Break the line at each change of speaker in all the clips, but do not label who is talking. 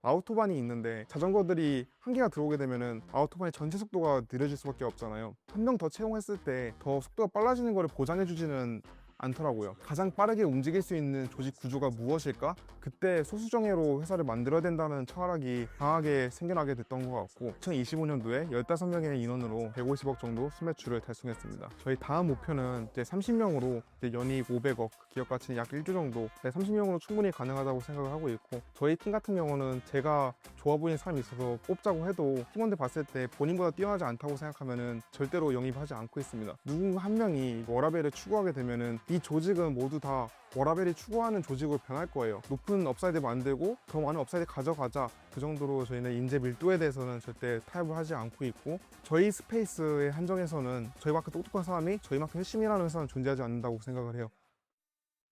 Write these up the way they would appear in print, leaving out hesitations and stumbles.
아우토반이 있는데 자전거들이 한 개가 들어오게 되면은 아우토반의 전체 속도가 느려질 수밖에 없잖아요. 한 명 더 채용했을 때 더 속도가 빨라지는 것을 보장해 주지는 않더라고요. 가장 빠르게 움직일 수 있는 조직 구조가 무엇일까? 그때 소수정예로 회사를 만들어야 된다는 철학이 강하게 생겨나게 됐던 것 같고, 2025년도에 15명의 인원으로 150억 정도 수매출을 달성했습니다. 저희 다음 목표는 이제 30명으로 연이익 500억, 기업 가치는 약 1조 정도, 30명으로 충분히 가능하다고 생각을 하고 있고, 저희 팀 같은 경우는 제가 좋아 보이는 사람이 있어서 뽑자고 해도 팀원들 봤을 때 본인보다 뛰어나지 않다고 생각하면은 절대로 영입하지 않고 있습니다. 누군가 한 명이 워라밸을 추구하게 되면은 이 조직은 모두 다 워라밸이 추구하는 조직으로 변할 거예요. 높은 업사이드 만들고 더 많은 업사이드 가져가자, 그 정도로 저희는 인재 밀도에 대해서는 절대 타협을 하지 않고 있고, 저희 스페이스의 한정에서는 저희만큼 똑똑한 사람이 저희만큼 열심히 일하는 회사는 존재하지 않는다고 생각을 해요.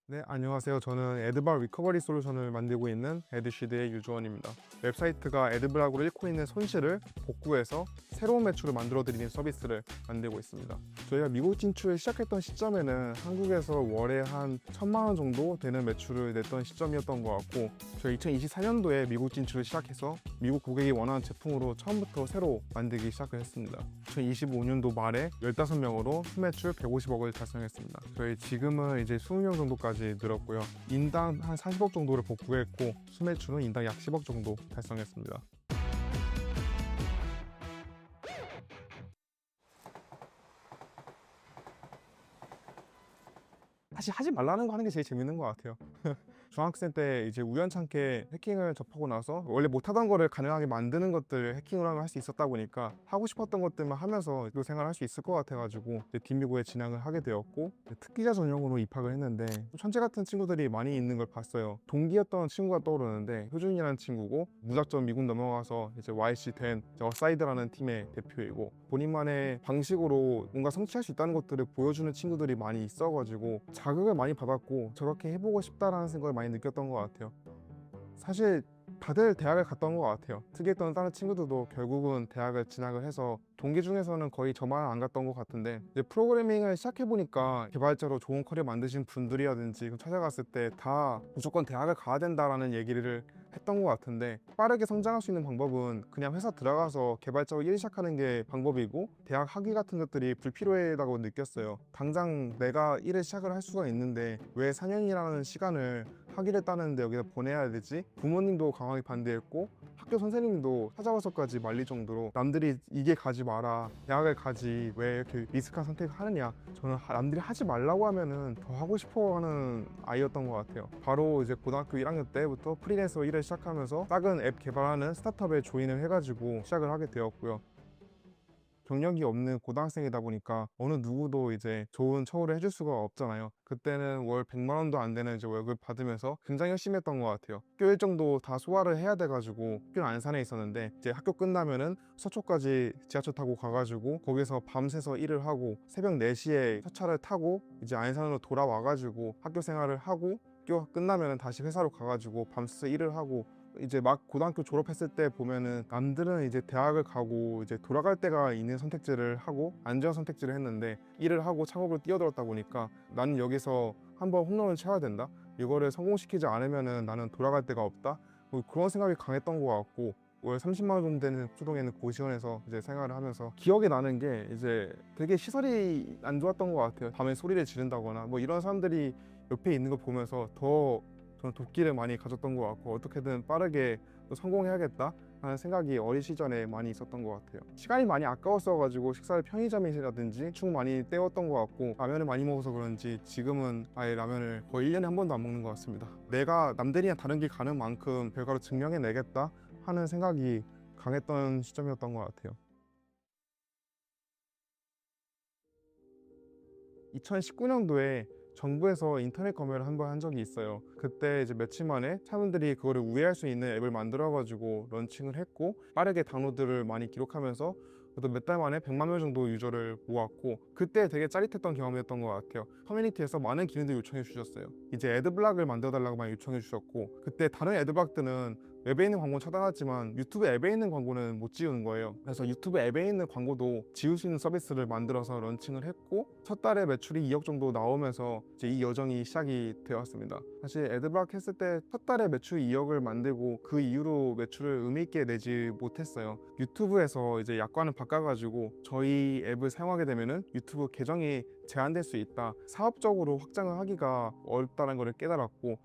네, 안녕하세요. 저는 에드발 리커버리 솔루션을 만들고 있는 에드시드의 유주원입니다. 웹사이트가 에드블락으로 잃고 있는 손실을 복구해서 새로운 매출을 만들어드리는 서비스를 만들고 있습니다. 저희가 미국 진출을 시작했던 시점에는 한국에서 월에 한 1,000만 원 정도 되는 매출을 냈던 시점이었던 것 같고, 저희 2024년도에 미국 진출을 시작해서 미국 고객이 원하는 제품으로 처음부터 새로 만들기 시작을 했습니다. 2025년도 말에 15명으로 수매출 150억을 달성했습니다. 저희 지금은 이제 20명 정도까지 늘었고요. 인당 한 40억 정도를 복구했고, 수매출은 인당 약 10억 정도 달성했습니다. 사실 하지 말라는 거 하는 게 제일 재밌는 것 같아요. 중학생 때 이제 우연찮게 해킹을 접하고 나서 원래 못하던 거를 가능하게 만드는 것들 해킹으로 하면 할 수 있었다 보니까 하고 싶었던 것들만 하면서 또 생활할 수 있을 것 같아가지고 뒷미국에 진학을 하게 되었고, 특기자 전형으로 입학을 했는데 천재 같은 친구들이 많이 있는 걸 봤어요. 동기였던 친구가 떠오르는데, 효준이라는 친구고 무작정 미국 넘어가서 이제 YC 된 어사이드라는 팀의 대표이고, 본인만의 방식으로 뭔가 성취할 수 있다는 것들을 보여주는 친구들이 많이 있어가지고 자극을 많이 받았고, 저렇게 해보고 싶다라는 생각을 많이 느꼈던 것 같아요. 사실 다들 대학을 갔던 것 같아요. 특이했던 다른 친구들도 결국은 대학을 진학을 해서, 동기 중에서는 거의 저만 안 갔던 것 같은데, 이제 프로그래밍을 시작해보니까 개발자로 좋은 커리어 만드신 분들이라든지 찾아갔을 때 다 무조건 대학을 가야 된다라는 얘기를 했던 것 같은데, 빠르게 성장할 수 있는 방법은 그냥 회사 들어가서 개발자로 일 시작하는 게 방법이고, 대학 학위 같은 것들이 불필요하다고 느꼈어요. 당장 내가 일을 시작을 할 수가 있는데 왜 4년이라는 시간을 학위를 따는데 여기다 보내야 되지? 부모님도 강하게 반대했고, 학교 선생님도 찾아와서까지 말릴 정도로 남들이 이게 가지 마라, 대학을 가지, 왜 이렇게 리스크한 선택을 하느냐, 저는 남들이 하지 말라고 하면은 더 하고 싶어 하는 아이였던 것 같아요. 바로 이제 고등학교 1학년 때부터 프리랜서 일을 시작하면서 작은 앱 개발하는 스타트업에 조인을 해가지고 시작을 하게 되었고요. 경력이 없는 고등학생이다 보니까 어느 누구도 이제 좋은 처우를 해줄 수가 없잖아요. 그때는 월 100만 원도 안 되는 이제 월급 받으면서 굉장히 열심히 했던 것 같아요. 학교 일정도 다 소화를 해야 돼가지고 학교는 안산에 있었는데, 이제 학교 끝나면은 서초까지 지하철 타고 가가지고 거기서 밤새서 일을 하고, 새벽 4시에 첫차를 타고 이제 안산으로 돌아와가지고 학교 생활을 하고, 학교 끝나면 다시 회사로 가가지고 밤새 일을 하고, 이제 막 고등학교 졸업했을 때 보면은 남들은 이제 대학을 가고 이제 돌아갈 때가 있는 선택지를 하고 안전한 선택지를 했는데, 일을 하고 창업으로 뛰어들었다 보니까 나는 여기서 한번 홈런을 쳐야 된다, 이거를 성공시키지 않으면은 나는 돌아갈 데가 없다, 뭐 그런 생각이 강했던 것 같고, 월 30만 원 정도 되는 수동에는 고시원에서 이제 생활을 하면서 기억에 나는 게, 이제 되게 시설이 안 좋았던 것 같아요. 밤에 소리를 지른다거나 뭐 이런 사람들이 옆에 있는 걸 보면서 더 저는 도끼를 많이 가졌던 것 같고, 어떻게든 빠르게 또 성공해야겠다 하는 생각이 어린 시절에 많이 있었던 것 같아요. 시간이 많이 아까웠어 가지고 식사를 편의점이라든지 충 많이 때웠던 것 같고, 라면을 많이 먹어서 그런지 지금은 아예 라면을 거의 1년에 한 번도 안 먹는 것 같습니다. 내가 남들이랑 다른 길 가는 만큼 결과로 증명해내겠다 하는 생각이 강했던 시점이었던 것 같아요. 2019년도에 정부에서 인터넷 검열을 한 번 한 적이 있어요. 그때 이제 며칠 만에 사람들이 그거를 우회할 수 있는 앱을 만들어 가지고 런칭을 했고, 빠르게 다운로드를 많이 기록하면서 그래도 몇 달 만에 100만 명 정도 유저를 모았고, 그때 되게 짜릿했던 경험이었던 것 같아요. 커뮤니티에서 많은 기능들 요청해 주셨어요. 이제 애드블락을 만들어 달라고 많이 요청해 주셨고, 그때 다른 애드블락들은 웹에 있는 광고는 차단하지만 유튜브 앱에 있는 광고는 못 지우는 거예요. 그래서 유튜브 앱에 있는 광고도 지울 수 있는 서비스를 만들어서 런칭을 했고 첫 달에 매출이 2억 정도 나오면서 이제 이 여정이 시작이 되었습니다. 사실 애드블락 했을 때 첫 달에 매출 2억을 만들고 그 이후로 매출을 의미 있게 내지 못했어요. 유튜브에서 이제 약관을 바꿔가지고 저희 앱을 사용하게 되면은 유튜브 계정이 제한될 수 있다. 사업적으로 확장을 하기가 어렵다는 것을 깨달았고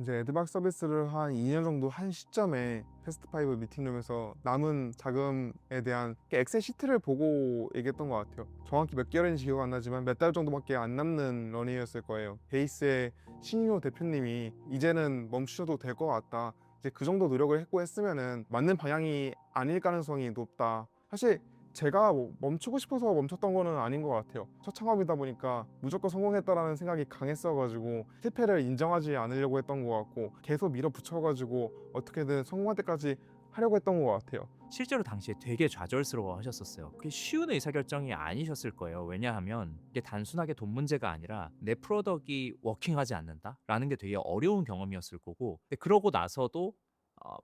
이제 애드박 서비스를 한 2년 정도 한 시점에 패스트5 미팅룸에서 남은 자금에 대한 엑셀 시트를 보고 얘기했던 것 같아요. 정확히 몇 개월인지 기억 안 나지만 몇 달 정도밖에 안 남는 러닝이었을 거예요. 베이스의 신인호 대표님이 이제는 멈추셔도 될 것 같다. 이제 그 정도 노력을 했고 했으면은 맞는 방향이 아닐 가능성이 높다. 사실 제가 뭐 멈추고 싶어서 멈췄던 거는 아닌 것 같아요. 첫 창업이다 보니까 무조건 성공했다라는 생각이 강했어가지고 실패를 인정하지 않으려고 했던 것 같고 계속 밀어붙여가지고 어떻게든 성공할 때까지 하려고 했던 것 같아요.
실제로 당시에 되게 좌절스러워 하셨었어요. 그게 쉬운 의사결정이 아니셨을 거예요. 왜냐하면 이게 단순하게 돈 문제가 아니라 내 프로덕이 워킹하지 않는다라는 게 되게 어려운 경험이었을 거고, 근데 그러고 나서도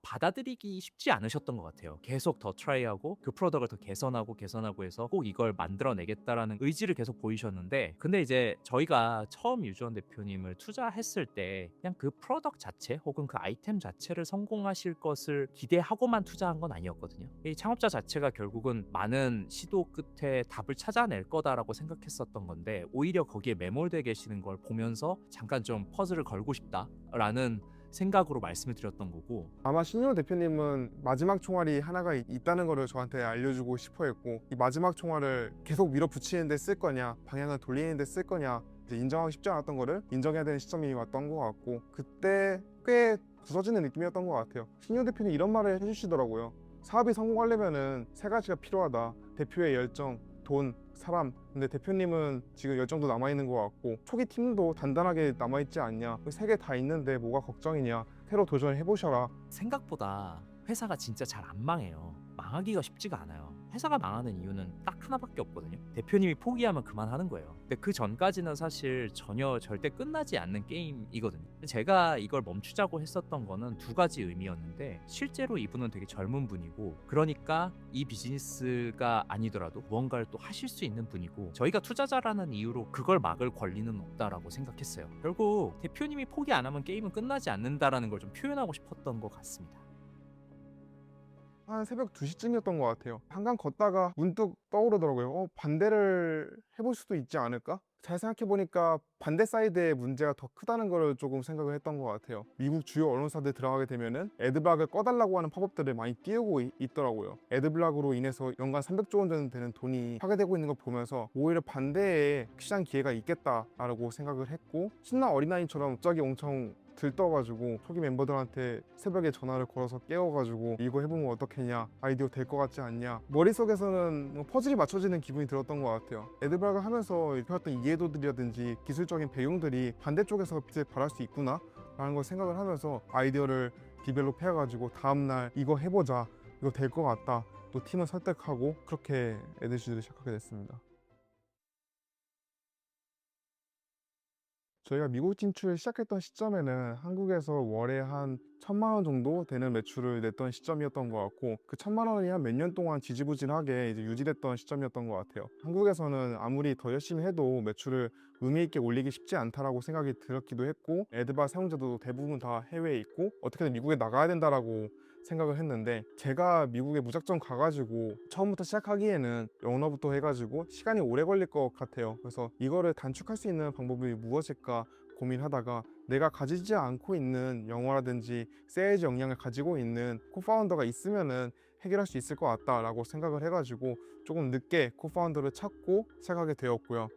받아들이기 쉽지 않으셨던 것 같아요. 계속 더 트라이하고 그 프로덕을 더 개선하고 해서 꼭 이걸 만들어내겠다라는 의지를 계속 보이셨는데, 근데 이제 저희가 처음 유주원 대표님을 투자했을 때 그냥 그 프로덕 자체 혹은 그 아이템 자체를 성공하실 것을 기대하고만 투자한 건 아니었거든요. 이 창업자 자체가 결국은 많은 시도 끝에 답을 찾아낼 거다라고 생각했었던 건데, 오히려 거기에 매몰돼 계시는 걸 보면서 잠깐 좀 퍼즐을 걸고 싶다라는 생각으로 말씀을 드렸던 거고.
아마 신윤호 대표님은 마지막 총알이 하나가 있다는 거를 저한테 알려주고 싶어 했고 이 마지막 총알을 계속 밀어붙이는 데 쓸 거냐 방향을 돌리는 데 쓸 거냐 이제 인정하기 쉽지 않았던 거를 인정해야 되는 시점이 왔던 것 같고 그때 꽤 부서지는 느낌이었던 것 같아요. 신윤호 대표님 이런 말을 해주시더라고요. 사업이 성공하려면은 세 가지가 필요하다. 대표의 열정, 돈, 사람. 근데 대표님은 지금 열정도 남아있는 것 같고 초기 팀도 단단하게 남아있지 않냐. 세 개 다 있는데 뭐가 걱정이냐. 새로 도전해보셔라.
생각보다 회사가 진짜 잘 안 망해요. 망하기가 쉽지가 않아요. 회사가 망하는 이유는 딱 하나밖에 없거든요. 대표님이 포기하면 그만하는 거예요. 근데 그 전까지는 사실 전혀 절대 끝나지 않는 게임이거든요. 제가 이걸 멈추자고 했었던 거는 두 가지 의미였는데, 실제로 이분은 되게 젊은 분이고, 그러니까 이 비즈니스가 아니더라도 무언가를 또 하실 수 있는 분이고, 저희가 투자자라는 이유로 그걸 막을 권리는 없다라고 생각했어요. 결국 대표님이 포기 안 하면 게임은 끝나지 않는다라는 걸 좀 표현하고 싶었던 것 같습니다.
한 새벽 2시쯤이었던 것 같아요. 한강 걷다가 문득 떠오르더라고요. 반대를 해볼 수도 있지 않을까? 잘 생각해보니까 반대 사이드의 문제가 더 크다는 걸 조금 생각을 했던 것 같아요. 미국 주요 언론사들 들어가게 되면은 애드블락을 꺼달라고 하는 팝업들을 많이 띄우고 있더라고요. 애드블락으로 인해서 연간 300조 원 정도 되는 돈이 파괴되고 있는 걸 보면서 오히려 반대에 시장 기회가 있겠다라고 생각을 했고 신나 어린아이처럼 갑자기 엄청 들떠가지고 초기 멤버들한테 새벽에 전화를 걸어서 깨워가지고 이거 해보면 어떻겠냐, 아이디어 될 것 같지 않냐. 머릿속에서는 퍼즐이 맞춰지는 기분이 들었던 것 같아요. 애드블락을 하면서 배웠던 이해도들이라든지 기술적인 배경들이 반대쪽에서 빛을 발할 수 있구나 라는 걸 생각을 하면서 아이디어를 디벨롭 해가지고 다음날 이거 해보자, 이거 될 것 같다, 또 팀을 설득하고 그렇게 에드슈를 시작하게 됐습니다. 저희가 미국 진출을 시작했던 시점에는 한국에서 월에 한 1,000만 원 정도 되는 매출을 냈던 시점이었던 것 같고 그 1,000만 원이 한 몇 년 동안 지지부진하게 이제 유지됐던 시점이었던 것 같아요. 한국에서는 아무리 더 열심히 해도 매출을 의미 있게 올리기 쉽지 않다라고 생각이 들었기도 했고 애드바 사용자도 대부분 다 해외에 있고 어떻게든 미국에 나가야 된다라고 생각을 했는데 제가 미국에 무작정 가가지고 처음부터 시작하기에는 영어부터 해가지고 시간이 오래 걸릴 것 같아요. 그래서 이거를 단축할 수 있는 방법이 무엇일까 고민하다가 내가 가지지 않고 있는 영어라든지 세일즈 역량을 가지고 있는 코파운더가 있으면은 해결할 수 있을 것 같다라고 생각을 해가지고 조금 늦게 코파운더를 찾고 시작하게 되었고요.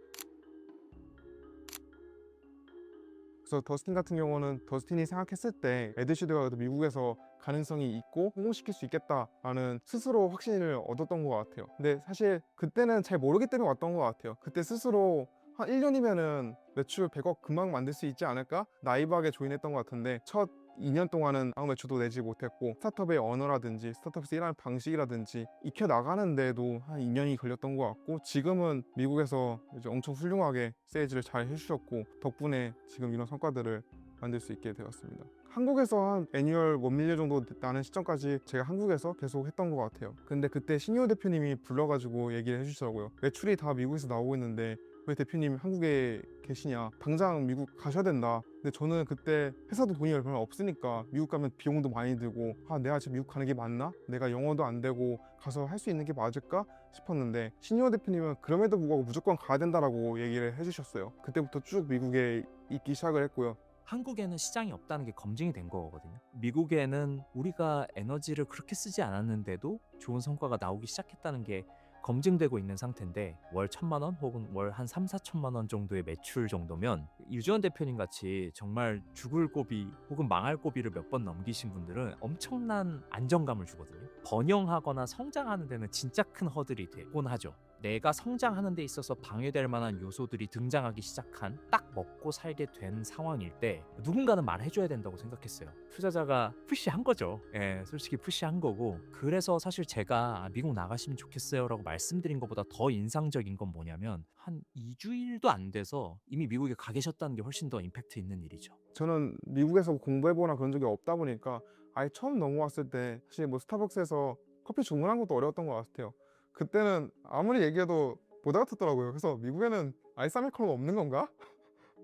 그래서 더스틴 같은 경우는 더스틴이 생각했을 때 에드슈드가 미국에서 가능성이 있고 성공시킬 수 있겠다라는 스스로 확신을 얻었던 것 같아요. 근데 사실 그때는 잘 모르기 때문에 왔던 것 같아요. 그때 스스로 한 1년이면은 매출 100억 금방 만들 수 있지 않을까? 나이브하게 조인했던 것 같은데 첫 2년 동안은 아무 매출도 내지 못했고 스타트업의 언어라든지 스타트업에서 일하는 방식이라든지 익혀 나가는데도 한 2년이 걸렸던 것 같고 지금은 미국에서 이제 엄청 훌륭하게 세일즈를 잘 해주셨고 덕분에 지금 이런 성과들을 만들 수 있게 되었습니다. 한국에서 한 애니얼 1밀리언 정도 나는 시점까지 제가 한국에서 계속 했던 것 같아요. 근데 그때 신이호 대표님이 불러가지고 얘기를 해주시더라고요. 매출이 다 미국에서 나오고 있는데 왜 대표님 한국에 계시냐, 당장 미국 가셔야 된다. 근데 저는 그때 회사도 돈이 얼마 없으니까 미국 가면 비용도 많이 들고, 내가 지금 미국 가는 게 맞나? 내가 영어도 안 되고 가서 할 수 있는 게 맞을까 싶었는데, 신이호 대표님은 그럼에도 불구하고 무조건 가야 된다라고 얘기를 해주셨어요. 그때부터 쭉 미국에 있기 시작을 했고요.
한국에는 시장이 없다는 게 검증이 된 거거든요. 미국에는 우리가 에너지를 그렇게 쓰지 않았는데도 좋은 성과가 나오기 시작했다는 게 검증되고 있는 상태인데, 월 1,000만 원 혹은 월 한 3, 4천만 원 정도의 매출 정도면 유지원 대표님 같이 정말 죽을 고비 혹은 망할 고비를 몇 번 넘기신 분들은 엄청난 안정감을 주거든요. 번영하거나 성장하는 데는 진짜 큰 허들이 되곤 하죠. 내가 성장하는 데 있어서 방해될 만한 요소들이 등장하기 시작한, 딱 먹고 살게 된 상황일 때 누군가는 말해줘야 된다고 생각했어요. 투자자가 푸시한 거죠. 솔직히 푸시한 거고, 그래서 사실 제가 미국 나가시면 좋겠어요 라고 말씀드린 것보다 더 인상적인 건 뭐냐면, 한 2주일도 안 돼서 이미 미국에 가 계셨다는 게 훨씬 더 임팩트 있는 일이죠.
저는 미국에서 공부해보거나 그런 적이 없다 보니까 아예 처음 넘어왔을 때 사실 뭐 스타벅스에서 커피 주문한 것도 어려웠던 것 같아요. 그때는 아무리 얘기해도 못 알아듣더라고요. 그래서 미국에는 아이스 아메리카노가 없는 건가?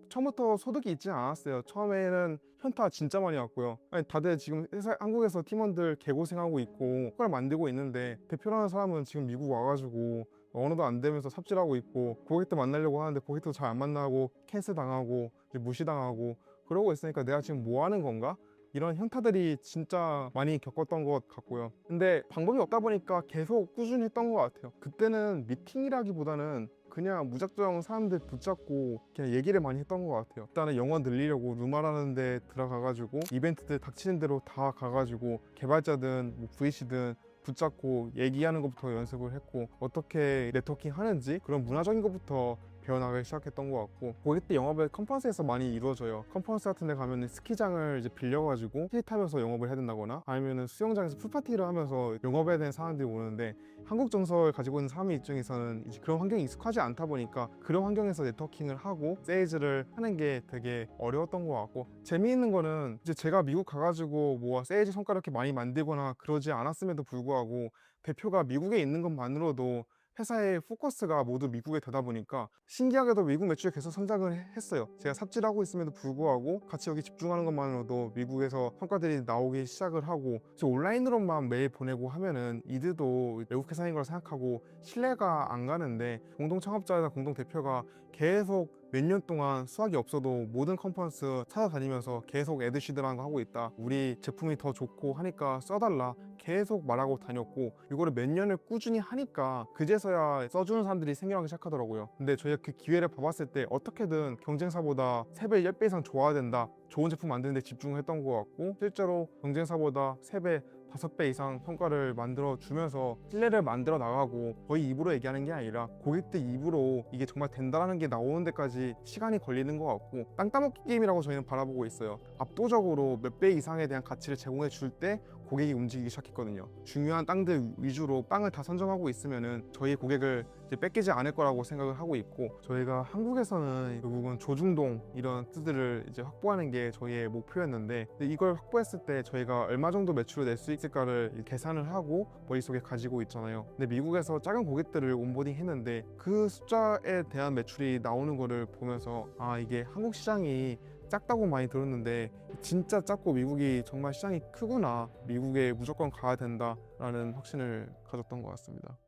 처음부터 소득이 있지 않았어요. 처음에는 현타 진짜 많이 왔고요. 아니, 다들 지금 한국에서 팀원들 개고생하고 있고 그걸 만들고 있는데, 대표라는 사람은 지금 미국 와가지고 언어도 안 되면서 삽질하고 있고, 고객들 만나려고 하는데 고객도 잘 안 만나고 캔슬 당하고 무시당하고 그러고 있으니까 내가 지금 뭐 하는 건가? 이런 현타들이 진짜 많이 겪었던 것 같고요. 근데 방법이 없다 보니까 계속 꾸준히 했던 것 같아요. 그때는 미팅이라기보다는 그냥 무작정 사람들 붙잡고 그냥 얘기를 많이 했던 것 같아요. 일단은 영어 늘리려고 루마라는 데 들어가가지고 이벤트들 닥치는 대로 다 가가지고 개발자든 뭐 VC든 붙잡고 얘기하는 것부터 연습을 했고, 어떻게 네트워킹 하는지 그런 문화적인 것부터 배워나가기 시작했던 것 같고, 고객들 영업을 컨퍼런스에서 많이 이루어져요. 컨퍼런스 같은 데 가면 스키장을 이제 빌려가지고 스키 타면서 영업을 해야 된다거나, 아니면 수영장에서 풀파티를 하면서 영업해야 되는 사람들이 오는데, 한국 정서를 가지고 있는 사람 입장에서는 이제 그런 환경이 익숙하지 않다 보니까 그런 환경에서 네트워킹을 하고 세일즈를 하는 게 되게 어려웠던 것 같고, 재미있는 거는 이제 제가 미국 가가지고 뭐 세일즈 성과를 이렇게 많이 만들거나 그러지 않았음에도 불구하고 대표가 미국에 있는 것만으로도 회사의 포커스가 모두 미국에 되다 보니까 신기하게도 미국 매출이 계속 성장을 했어요. 제가 삽질하고 있음에도 불구하고 같이 여기 집중하는 것만으로도 미국에서 성과들이 나오기 시작을 하고, 온라인으로만 메일 보내고 하면은 이들도 외국 회사인 걸 생각하고 신뢰가 안 가는데, 공동 창업자나 공동 대표가 계속 몇 년 동안 수학이 없어도 모든 컨퍼런스 찾아다니면서 계속 애드시드라는 거 하고 있다, 우리 제품이 더 좋고 하니까 써달라 계속 말하고 다녔고, 이거를 몇 년을 꾸준히 하니까 그제서야 써주는 사람들이 생겨나기 시작하더라고요. 근데 저희가 그 기회를 봐봤을 때 어떻게든 경쟁사보다 3배, 10배 이상 좋아야 된다, 좋은 제품 만드는 데 집중했던 것 같고, 실제로 경쟁사보다 3배, 5배 이상 성과를 만들어 주면서 신뢰를 만들어 나가고, 거의 입으로 얘기하는 게 아니라 고객들 입으로 이게 정말 된다는 게 나오는 데까지 시간이 걸리는 것 같고, 땅 따먹기 게임이라고 저희는 바라보고 있어요. 압도적으로 몇 배 이상에 대한 가치를 제공해 줄 때 고객이 움직이기 시작했거든요. 중요한 땅들 위주로 땅을 다 선점하고 있으면은 저희 고객을 이제 뺏기지 않을 거라고 생각을 하고 있고, 저희가 한국에서는 결국은 조중동 이런 뜻들을 이제 확보하는 게 저희의 목표였는데, 근데 이걸 확보했을 때 저희가 얼마 정도 매출을 낼 수 있을까를 계산을 하고 머릿속에 가지고 있잖아요. 근데 미국에서 작은 고객들을 온보딩 했는데 그 숫자에 대한 매출이 나오는 거를 보면서, 이게 한국 시장이 작다고 많이 들었는데 진짜 작고 미국이 정말 시장이 크구나, 미국에 무조건 가야 된다라는 확신을 가졌던 것 같습니다.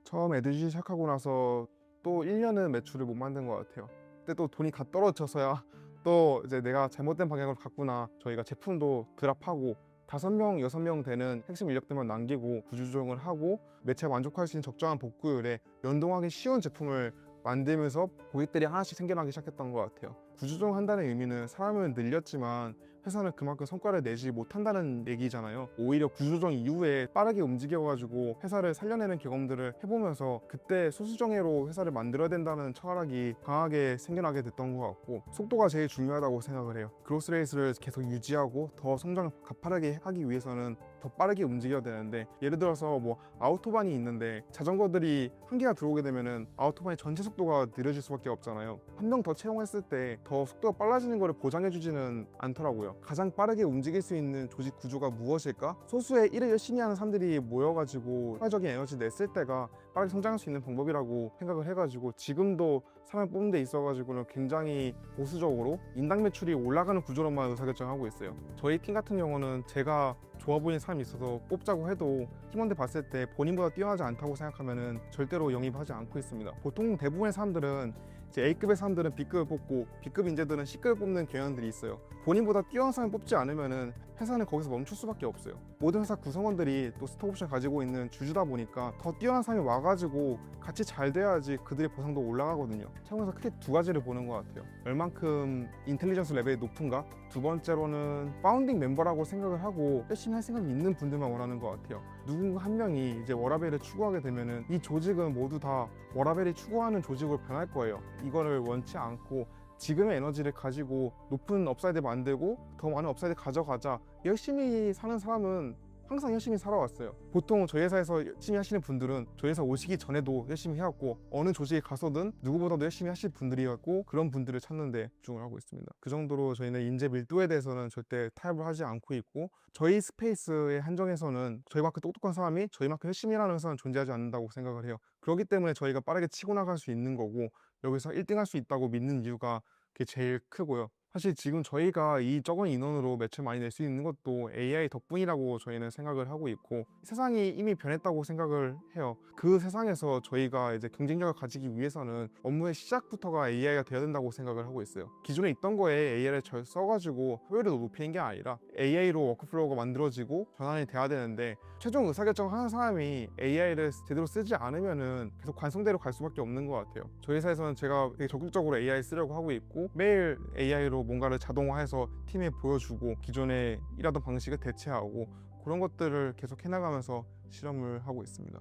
처음 에듀지 시작하고 나서 또 1년은 매출을 못 만든 것 같아요. 그때 또 돈이 다 떨어져서야 또 이제 내가 잘못된 방향으로 갔구나, 저희가 제품도 드랍하고 5명, 6명 되는 핵심 인력들만 남기고 구조조정을 하고 매체 만족할 수 있는 적정한 복구율에 연동하기 쉬운 제품을 만들면서 고객들이 하나씩 생겨나기 시작했던 것 같아요. 구조조정한다는 의미는 사람을 늘렸지만 회사는 그만큼 성과를 내지 못한다는 얘기잖아요. 오히려 구조조정 이후에 빠르게 움직여가지고 회사를 살려내는 경험들을 해보면서 그때 소수정예로 회사를 만들어야 된다는 철학이 강하게 생겨나게 됐던 것 같고, 속도가 제일 중요하다고 생각을 해요. 그로스 레이스를 계속 유지하고 더 성장을 가파르게 하기 위해서는 더 빠르게 움직여야 되는데, 예를 들어서 뭐 아우토반이 있는데 자전거들이 한 개가 들어오게 되면은 아우토반의 전체 속도가 느려질 수밖에 없잖아요. 한 명 더 채용했을 때 더 속도가 빨라지는 것을 보장해주지는 않더라고요. 가장 빠르게 움직일 수 있는 조직 구조가 무엇일까? 소수의 일을 열심히 하는 사람들이 모여가지고 효과적인 에너지 냈을 때가 빠르게 성장할 수 있는 방법이라고 생각을 해가지고, 지금도 사람을 뽑는 데 있어가지고는 굉장히 보수적으로 인당 매출이 올라가는 구조로만 의사결정하고 있어요. 저희 팀 같은 경우는 제가 좋아 보이는 사람이 있어서 뽑자고 해도 팀원들 봤을 때 본인보다 뛰어나지 않다고 생각하면은 절대로 영입하지 않고 있습니다. 보통 대부분의 사람들은 이제 A급의 사람들은 B급을 뽑고 B급 인재들은 C급을 뽑는 경향들이 있어요. 본인보다 뛰어난 사람을 뽑지 않으면은 회사는 거기서 멈출 수밖에 없어요. 모든 회사 구성원들이 또 스톡옵션 가지고 있는 주주다 보니까 더 뛰어난 사람이 와가지고 같이 잘 돼야지 그들의 보상도 올라가거든요. 채용에서 크게 두 가지를 보는 것 같아요. 얼만큼 인텔리전스 레벨이 높은가? 두 번째로는 파운딩 멤버라고 생각을 하고 열심히 할 생각이 있는 분들만 원하는 것 같아요. 누군가 한 명이 이제 워라벨을 추구하게 되면은 이 조직은 모두 다 워라벨이 추구하는 조직으로 변할 거예요. 이거를 원치 않고 지금의 에너지를 가지고 높은 업사이드 만들고 더 많은 업사이드 가져가자, 열심히 사는 사람은 항상 열심히 살아왔어요. 보통 저희 회사에서 열심히 하시는 분들은 저희 회사 오시기 전에도 열심히 해왔고, 어느 조직에 가서든 누구보다도 열심히 하실 분들이었고, 그런 분들을 찾는데 집중을 하고 있습니다. 그 정도로 저희는 인재 밀도에 대해서는 절대 타협을 하지 않고 있고, 저희 스페이스의 한정에서는 저희만큼 똑똑한 사람이 저희만큼 열심히 일하는 회사는 존재하지 않는다고 생각을 해요. 그렇기 때문에 저희가 빠르게 치고 나갈 수 있는 거고, 여기서 1등 할 수 있다고 믿는 이유가 그게 제일 크고요. 사실 지금 저희가 이 적은 인원으로 매출 많이 낼 수 있는 것도 AI 덕분이라고 저희는 생각을 하고 있고, 세상이 이미 변했다고 생각을 해요. 그 세상에서 저희가 이제 경쟁력을 가지기 위해서는 업무의 시작부터가 AI가 되어야 된다고 생각을 하고 있어요. 기존에 있던 거에 AI를 잘 써가지고 효율을 높이는 게 아니라 AI로 워크플로우가 만들어지고 전환이 돼야 되는데, 최종 의사결정 하는 사람이 AI를 제대로 쓰지 않으면은 계속 관성대로 갈 수밖에 없는 것 같아요. 저희 회사에서는 제가 되게 적극적으로 AI 쓰려고 하고 있고, 매일 AI로 뭔가를 자동화해서 팀에 보여주고 기존에 일하던 방식을 대체하고, 그런 것들을 계속 해나가면서 실험을 하고 있습니다.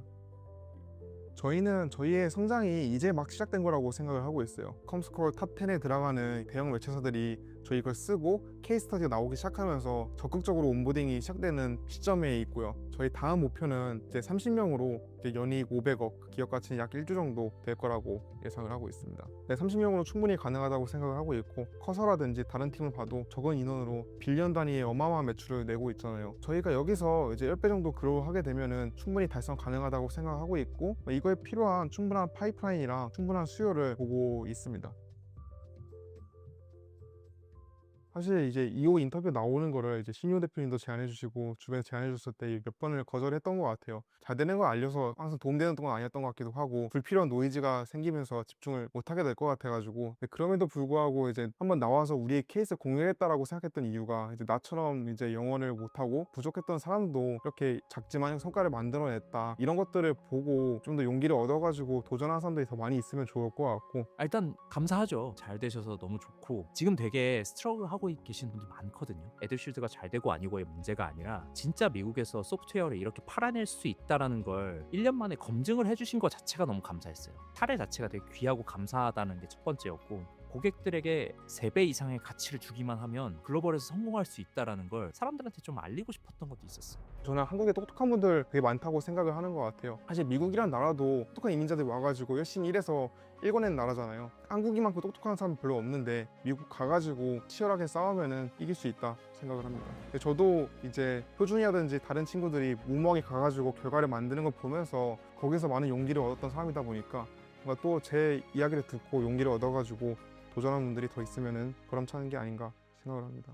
저희는 저희의 성장이 이제 막 시작된 거라고 생각을 하고 있어요. 컴스코어 탑 10에 들어가는 대형 매체사들이 저희 걸 쓰고 케이스 스터디가 나오기 시작하면서 적극적으로 온보딩이 시작되는 시점에 있고요. 저희 다음 목표는 이제 30명으로 이제 연이익 500억, 기업 가치는 약 1조 정도 될 거라고 예상을 하고 있습니다. 네, 30명으로 충분히 가능하다고 생각을 하고 있고, 커서라든지 다른 팀을 봐도 적은 인원으로 빌리언 단위의 어마어마한 매출을 내고 있잖아요. 저희가 여기서 이제 10배 정도 그로우하게 되면은 충분히 달성 가능하다고 생각하고 있고, 이거에 필요한 충분한 파이프라인이랑 충분한 수요를 보고 있습니다. 사실 이제 2호 인터뷰 나오는 거를 이제 신유 대표님도 제안해 주시고 주변에 제안해 줬을 때 몇 번을 거절했던 것 같아요. 잘 되는 걸 알려서 항상 도움되는 건 아니었던 것 같기도 하고, 불필요한 노이즈가 생기면서 집중을 못하게 될 것 같아가지고. 그럼에도 불구하고 이제 한번 나와서 우리의 케이스 공유했다라고 생각했던 이유가, 이제 나처럼 이제 영어를 못하고 부족했던 사람도 이렇게 작지만 성과를 만들어냈다, 이런 것들을 보고 좀 더 용기를 얻어가지고 도전하는 사람들이 더 많이 있으면 좋을 것 같고.
일단 감사하죠. 잘 되셔서 너무 좋고, 지금 되게 스트러글 하고 계신 분들 많거든요. 애들쉴드가 잘 되고 아니고의 문제가 아니라 진짜 미국에서 소프트웨어를 이렇게 팔아낼 수 있다라는 걸 1년 만에 검증을 해주신 것 자체가 너무 감사했어요. 사례 자체가 되게 귀하고 감사하다는 게 첫 번째였고, 고객들에게 3배 이상의 가치를 주기만 하면 글로벌에서 성공할 수 있다라는 걸 사람들한테 좀 알리고 싶었던 것도 있었어요.
저는 한국에 똑똑한 분들 되게 많다고 생각을 하는 것 같아요. 사실 미국이란 나라도 똑똑한 이민자들이 와가지고 열심히 일해서 일궈낸 나라잖아요. 한국이만큼 똑똑한 사람 별로 없는데 미국 가가지고 치열하게 싸우면은 이길 수 있다 생각을 합니다. 근데 저도 이제 표준이라든지 다른 친구들이 무모하게 가가지고 결과를 만드는 걸 보면서 거기서 많은 용기를 얻었던 사람이다 보니까, 뭔가 또 제 이야기를 듣고 용기를 얻어가지고 도전하는 분들이 더 있으면은 보람차는 게 아닌가 생각을 합니다.